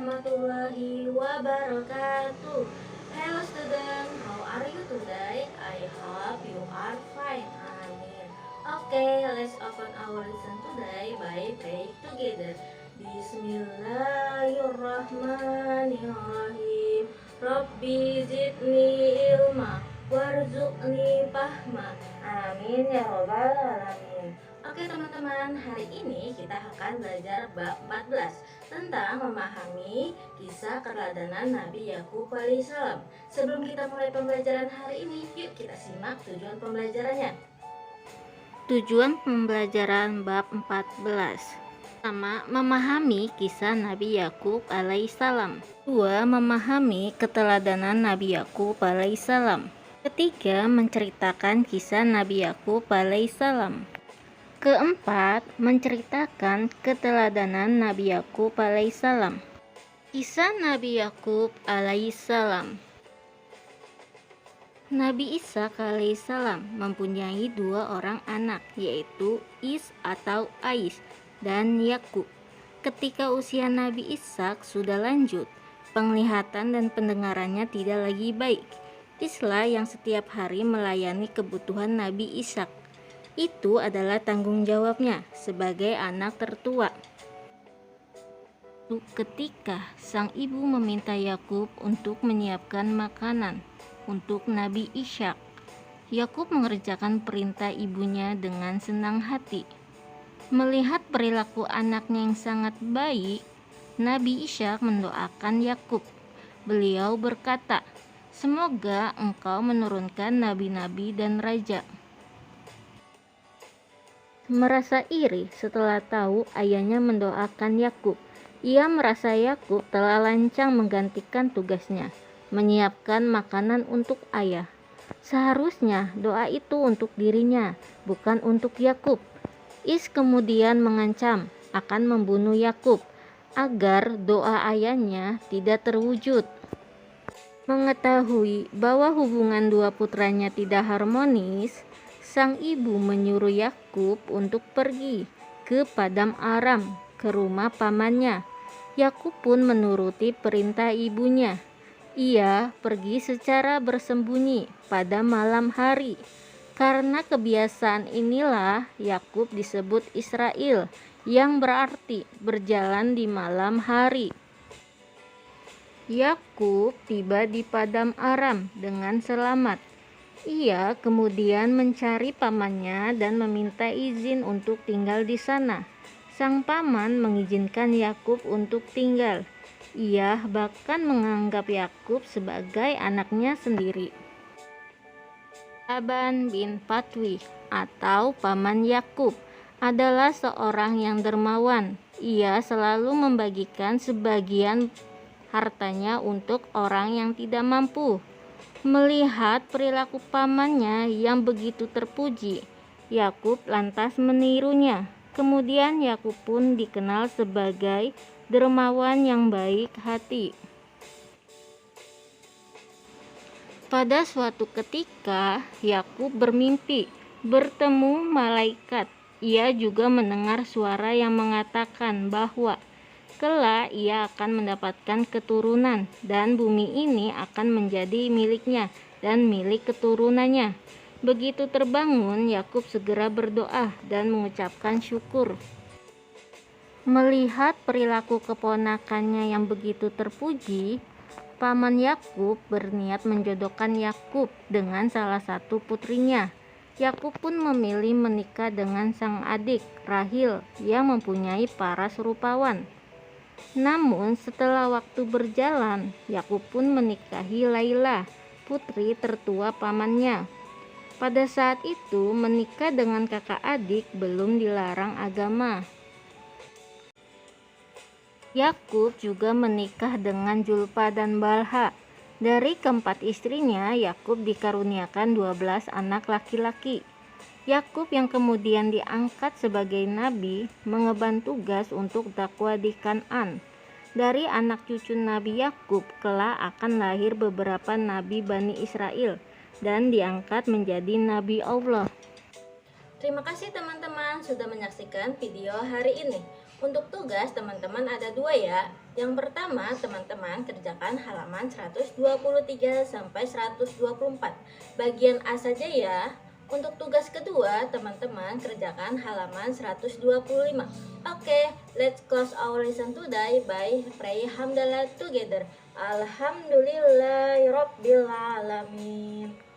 warahmatullahi wabarakatuh. Hello student, how are you today? I hope you are fine. Amin. Okay, let's open our lesson today by praying together. Bismillahirrahmanirrahim. Rabbi zidni ilma warzuqni fahma. Amin ya robbal alamin. Oke teman-teman, hari ini kita akan belajar bab 14 tentang memahami kisah keteladanan Nabi Yakub alaihissalam. Sebelum kita mulai pembelajaran hari ini, yuk kita simak tujuan pembelajarannya. Tujuan pembelajaran bab 14. Pertama, memahami kisah Nabi Yakub alaihissalam. Dua, memahami keteladanan Nabi Yakub alaihissalam. Ketiga, menceritakan kisah Nabi Yakub alaihissalam. Keempat, menceritakan keteladanan Nabi Yakub alaihissalam. Kisah Nabi Yakub alaihissalam. Nabi Ishak alaihissalam mempunyai dua orang anak, yaitu Is atau Ais dan Yakub. Ketika usia Nabi Ishak sudah lanjut, penglihatan dan pendengarannya tidak lagi baik. Islah yang setiap hari melayani kebutuhan Nabi Ishak. Itu adalah tanggung jawabnya sebagai anak tertua. Ketika sang ibu meminta Yakub untuk menyiapkan makanan untuk Nabi Ishak, Yakub mengerjakan perintah ibunya dengan senang hati. Melihat perilaku anaknya yang sangat baik, Nabi Ishak mendoakan Yakub. Beliau berkata, "Semoga engkau menurunkan nabi-nabi dan raja." Merasa iri setelah tahu ayahnya mendoakan Yakub. Ia merasa Yakub telah lancang menggantikan tugasnya, menyiapkan makanan untuk ayah. Seharusnya doa itu untuk dirinya, bukan untuk Yakub. Is kemudian mengancam akan membunuh Yakub agar doa ayahnya tidak terwujud. Mengetahui bahwa hubungan dua putranya tidak harmonis, sang ibu menyuruh Yakub untuk pergi ke Paddan Aram, ke rumah pamannya. Yakub pun menuruti perintah ibunya. Ia pergi secara bersembunyi pada malam hari. Karena kebiasaan inilah Yakub disebut Israel, yang berarti berjalan di malam hari. Yakub tiba di Paddan Aram dengan selamat. Ia kemudian mencari pamannya dan meminta izin untuk tinggal di sana. Sang paman mengizinkan Yakub untuk tinggal. Ia bahkan menganggap Yakub sebagai anaknya sendiri. Laban bin Fatwi atau paman Yakub adalah seorang yang dermawan. Ia selalu membagikan sebagian hartanya untuk orang yang tidak mampu. Melihat perilaku pamannya yang begitu terpuji, Yakub lantas menirunya. Kemudian Yakub pun dikenal sebagai dermawan yang baik hati. Pada suatu ketika, Yakub bermimpi bertemu malaikat. Ia juga mendengar suara yang mengatakan bahwa kelak ia akan mendapatkan keturunan dan bumi ini akan menjadi miliknya dan milik keturunannya. Begitu terbangun, Yakub segera berdoa dan mengucapkan syukur. Melihat perilaku keponakannya yang begitu terpuji, paman Yakub berniat menjodohkan Yakub dengan salah satu putrinya. Yakub pun memilih menikah dengan sang adik Rahil yang mempunyai paras rupawan. Namun setelah waktu berjalan, Yakub pun menikahi Laila, putri tertua pamannya. Pada saat itu, menikah dengan kakak adik belum dilarang agama. Yakub juga menikah dengan Julpa dan Balha. Dari keempat istrinya, Yakub dikaruniakan 12 anak laki-laki. Yakub yang kemudian diangkat sebagai nabi mengemban tugas untuk dakwah di Kan'an. Dari anak cucu Nabi Yakub kelak akan lahir beberapa nabi Bani Israel dan diangkat menjadi nabi Allah. Terima kasih teman-teman sudah menyaksikan video hari ini. Untuk tugas teman-teman ada dua ya. Yang pertama, teman-teman kerjakan halaman 123 sampai 124. Bagian A saja ya. Untuk tugas kedua, teman-teman kerjakan halaman 125. Oke, let's close our lesson today by pray hamdalah together. Alhamdulillahirabbil alamin.